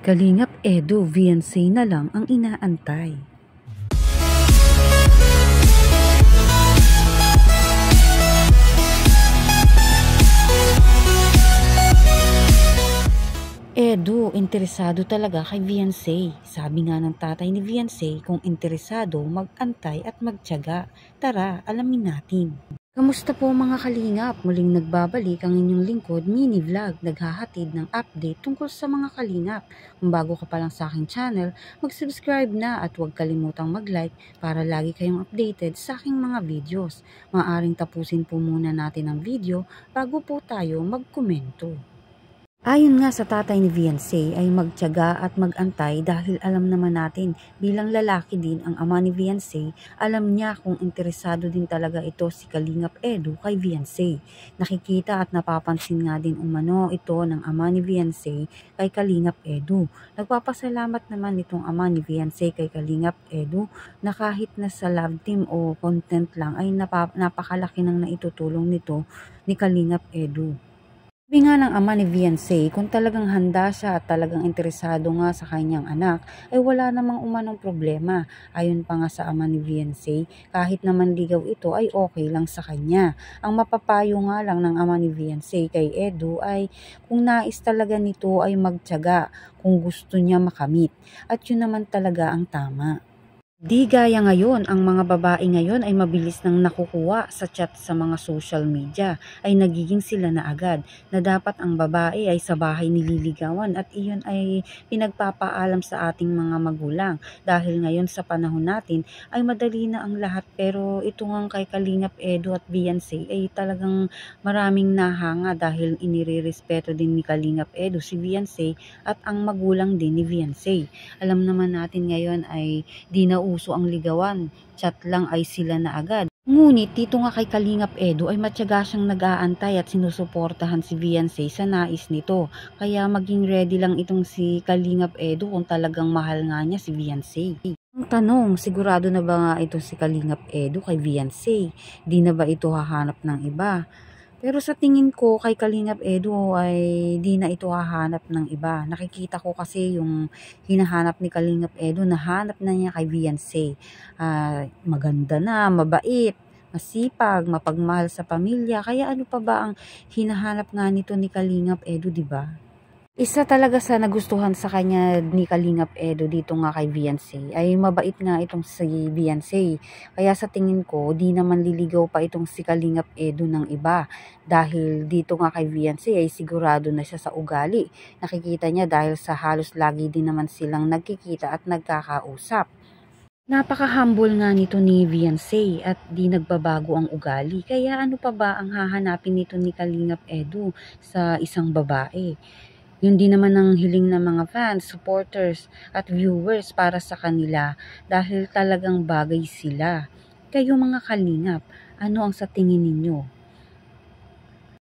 Kalingap Edu, Viansay na lang ang inaantay. Edu, interesado talaga kay Viansay. Sabi nga ng tatay ni Viansay, kung interesado, mag-antay at magtiyaga. Tara, alamin natin. Kamusta po mga kalingap? Muling nagbabalik ang inyong lingkod mini vlog, naghahatid ng update tungkol sa mga kalingap. Kung bago ka pa lang sa aking channel, mag-subscribe na at huwag kalimutang mag-like para lagi kayong updated sa aking mga videos. Maaaring tapusin po muna natin ang video bago po tayo magkomento. Ayon nga sa tatay ni Viansay ay magtiyaga at mag-antay dahil alam naman natin bilang lalaki din ang ama ni Viansay, alam niya kung interesado din talaga ito si Kalingap Edu kay Viansay. Nakikita at napapansin nga din umano ito ng ama ni Viansay kay Kalingap Edu. Nagpapasalamat naman itong ama ni Viansay kay Kalingap Edu na kahit na sa love team o content lang ay napakalaki nang naitutulong nito ni Kalingap Edu. Sabi nga ng ama ni Viansay, kung talagang handa siya at talagang interesado nga sa kanyang anak, ay wala namang umanong problema. Ayon pa nga sa ama ni Viansay, kahit naman ligaw ito ay okay lang sa kanya. Ang mapapayo nga lang ng ama ni Viansay kay Edu ay kung nais talaga nito ay magtiyaga, kung gusto niya makamit. At yun naman talaga ang tama. Di gaya ngayon, ang mga babae ngayon ay mabilis nang nakukuha sa chat sa mga social media, ay nagiging sila na agad na dapat ang babae ay sa bahay nililigawan at iyon ay pinagpapaalam sa ating mga magulang. Dahil ngayon sa panahon natin ay madali na ang lahat, pero ito nga kay Kalingap Edu at Viansay ay talagang maraming nahanga dahil inirerespeto din ni Kalingap Edu si Viansay at ang magulang din ni Viansay. Alam naman natin ngayon ay di na uso ang ligawan, chat lang ay sila na agad. Ngunit dito nga kay Kalingap Edu ay matyaga siyang nag-aantay at sinusuportahan si Viansay sa nais nito. Kaya maging ready lang itong si Kalingap Edu kung talagang mahal nga niya si Viansay. Ang tanong, sigurado na ba nga ito si Kalingap Edu kay Viansay? Di na ba ito hahanap ng iba? Pero sa tingin ko kay Kalingap Edu ay di na ito hahanap ng iba. Nakikita ko kasi yung hinahanap ni Kalingap Edu, nahanap na niya kay Viansay. Maganda na, mabait, masipag, mapagmahal sa pamilya. Kaya ano pa ba ang hinahanap nga nito ni Kalingap Edu, di ba? Isa talaga sa nagustuhan sa kanya ni Kalingap Edu dito nga kay Viansay ay mabait nga itong si Viansay. Kaya sa tingin ko, di naman liligaw pa itong si Kalingap Edu ng iba. Dahil dito nga kay Viansay ay sigurado na siya sa ugali. Nakikita niya dahil sa halos lagi din naman silang nagkikita at nagkakausap. Napaka-humble nga nito ni Viansay at di nagbabago ang ugali. Kaya ano pa ba ang hahanapin nito ni Kalingap Edu sa isang babae? Yun din naman ang hiling ng mga fans, supporters at viewers para sa kanila dahil talagang bagay sila. Kayo mga kalingap, ano ang sa tingin ninyo?